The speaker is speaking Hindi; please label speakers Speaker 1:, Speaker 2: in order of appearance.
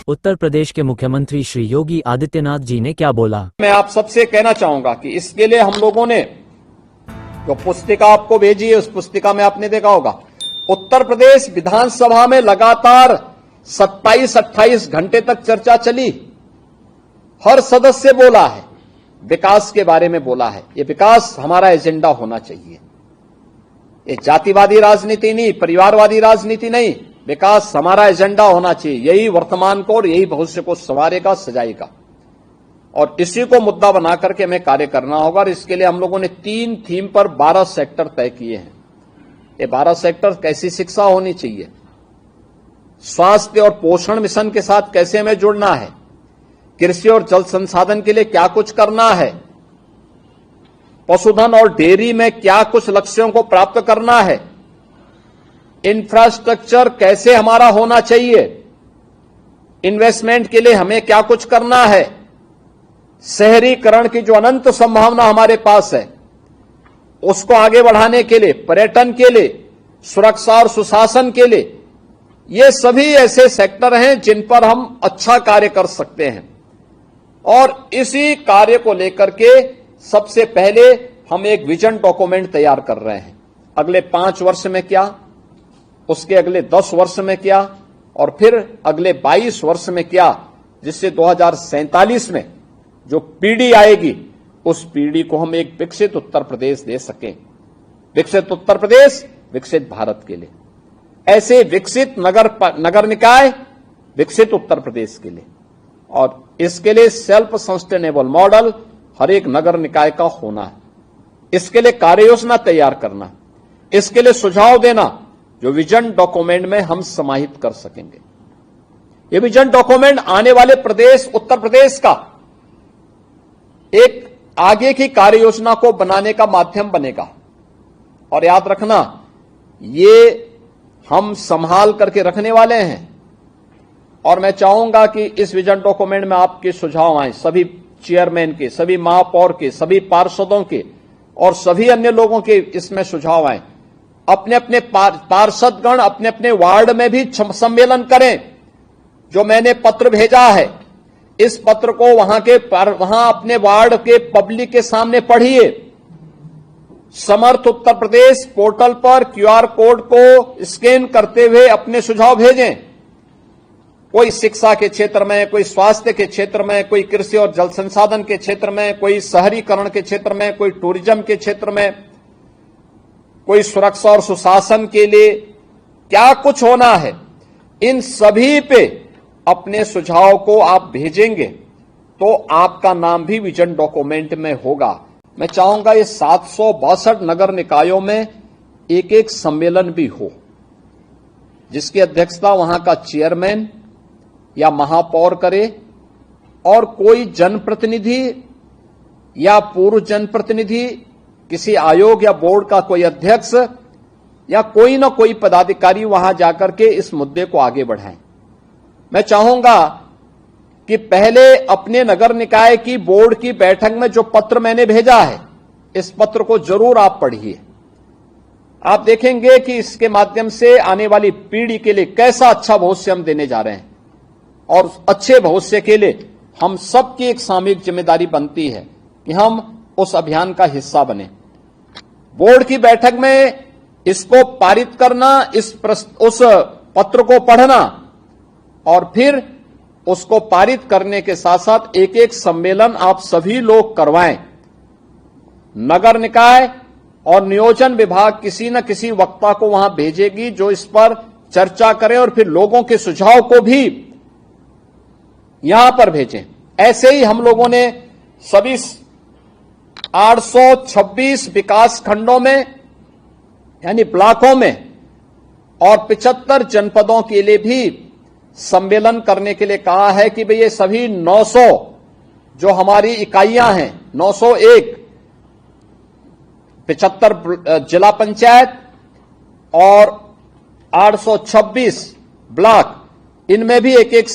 Speaker 1: उत्तर प्रदेश के मुख्यमंत्री श्री योगी आदित्यनाथ जी ने क्या बोला।
Speaker 2: मैं आप सबसे कहना चाहूंगा कि इसके लिए हम लोगों ने जो पुस्तिका आपको भेजी है, उस पुस्तिका में आपने देखा होगा उत्तर प्रदेश विधानसभा में लगातार 27-28 घंटे तक चर्चा चली। हर सदस्य बोला है, विकास के बारे में बोला है। ये विकास हमारा एजेंडा होना चाहिए। ये जातिवादी राजनीति नहीं, परिवारवादी राजनीति नहीं, विकास हमारा एजेंडा होना चाहिए। यही वर्तमान को और यही भविष्य को संवारेगा, सजाएगा, और इसी को मुद्दा बना करके हमें कार्य करना होगा। और इसके लिए हम लोगों ने 3 थीम पर 12 सेक्टर तय किए हैं। ये 12 सेक्टर कैसी शिक्षा होनी चाहिए, स्वास्थ्य और पोषण मिशन के साथ कैसे हमें जुड़ना है, कृषि और जल संसाधन के लिए क्या कुछ करना है, पशुधन और डेयरी में क्या कुछ लक्ष्यों को प्राप्त करना है, इंफ्रास्ट्रक्चर कैसे हमारा होना चाहिए, इन्वेस्टमेंट के लिए हमें क्या कुछ करना है, शहरीकरण की जो अनंत संभावना हमारे पास है उसको आगे बढ़ाने के लिए, पर्यटन के लिए, सुरक्षा और सुशासन के लिए, ये सभी ऐसे सेक्टर हैं जिन पर हम अच्छा कार्य कर सकते हैं। और इसी कार्य को लेकर के सबसे पहले हम एक विजन डॉक्यूमेंट तैयार कर रहे हैं। अगले 5 वर्ष में क्या, उसके अगले 10 वर्ष में क्या, और फिर अगले 22 वर्ष में क्या, जिससे 2047 में जो पीढ़ी आएगी उस पीढ़ी को हम एक विकसित उत्तर प्रदेश दे सकें। विकसित उत्तर प्रदेश विकसित भारत के लिए, ऐसे विकसित नगर निकाय विकसित उत्तर प्रदेश के लिए, और इसके लिए सेल्फ सस्टेनेबल मॉडल हर एक नगर निकाय का होना है। इसके लिए कार्य योजना तैयार करना, इसके लिए सुझाव देना जो विजन डॉक्यूमेंट में हम समाहित कर सकेंगे। ये विजन डॉक्यूमेंट आने वाले प्रदेश उत्तर प्रदेश का एक आगे की कार्य योजना को बनाने का माध्यम बनेगा। और याद रखना, ये हम संभाल करके रखने वाले हैं। और मैं चाहूंगा कि इस विजन डॉक्यूमेंट में आपके सुझाव आए, सभी चेयरमैन के, सभी महापौर के, सभी पार्षदों के और सभी अन्य लोगों के इसमें सुझाव आए। अपने अपने पार्षदगण अपने अपने वार्ड में भी सम्मेलन करें। जो मैंने पत्र भेजा है, इस पत्र को वहां अपने वार्ड के पब्लिक के सामने पढ़िए। समर्थ उत्तर प्रदेश पोर्टल पर QR कोड को स्कैन करते हुए अपने सुझाव भेजें। कोई शिक्षा के क्षेत्र में, कोई स्वास्थ्य के क्षेत्र में, कोई कृषि और जल संसाधन के क्षेत्र में, कोई शहरीकरण के क्षेत्र में, कोई टूरिज्म के क्षेत्र में, कोई सुरक्षा और सुशासन के लिए क्या कुछ होना है, इन सभी पे अपने सुझाव को आप भेजेंगे तो आपका नाम भी विजन डॉक्यूमेंट में होगा। मैं चाहूंगा ये 762 नगर निकायों में एक एक सम्मेलन भी हो, जिसकी अध्यक्षता वहां का चेयरमैन या महापौर करे, और कोई जनप्रतिनिधि या पूर्व जनप्रतिनिधि, किसी आयोग या बोर्ड का कोई अध्यक्ष या कोई ना कोई पदाधिकारी वहां जाकर के इस मुद्दे को आगे बढ़ाएं। मैं चाहूंगा कि पहले अपने नगर निकाय की बोर्ड की बैठक में जो पत्र मैंने भेजा है, इस पत्र को जरूर आप पढ़िए। आप देखेंगे कि इसके माध्यम से आने वाली पीढ़ी के लिए कैसा अच्छा भविष्य हम देने जा रहे हैं, और अच्छे भविष्य के लिए हम सबकी एक सामूहिक जिम्मेदारी बनती है कि हम उस अभियान का हिस्सा बने। बोर्ड की बैठक में इसको पारित करना, उस पत्र को पढ़ना, और फिर उसको पारित करने के साथ साथ एक एक सम्मेलन आप सभी लोग करवाएं। नगर निकाय और नियोजन विभाग किसी न किसी वक्ता को वहां भेजेगी जो इस पर चर्चा करे, और फिर लोगों के सुझाव को भी यहां पर भेजें। ऐसे ही हम लोगों ने सभी 826 विकास खंडों में यानी ब्लॉकों में और 75 जनपदों के लिए भी सम्मेलन करने के लिए कहा है कि भाई ये सभी 900 जो हमारी इकाइयां हैं, 901 75 जिला पंचायत और 826 ब्लॉक, इनमें भी एक एक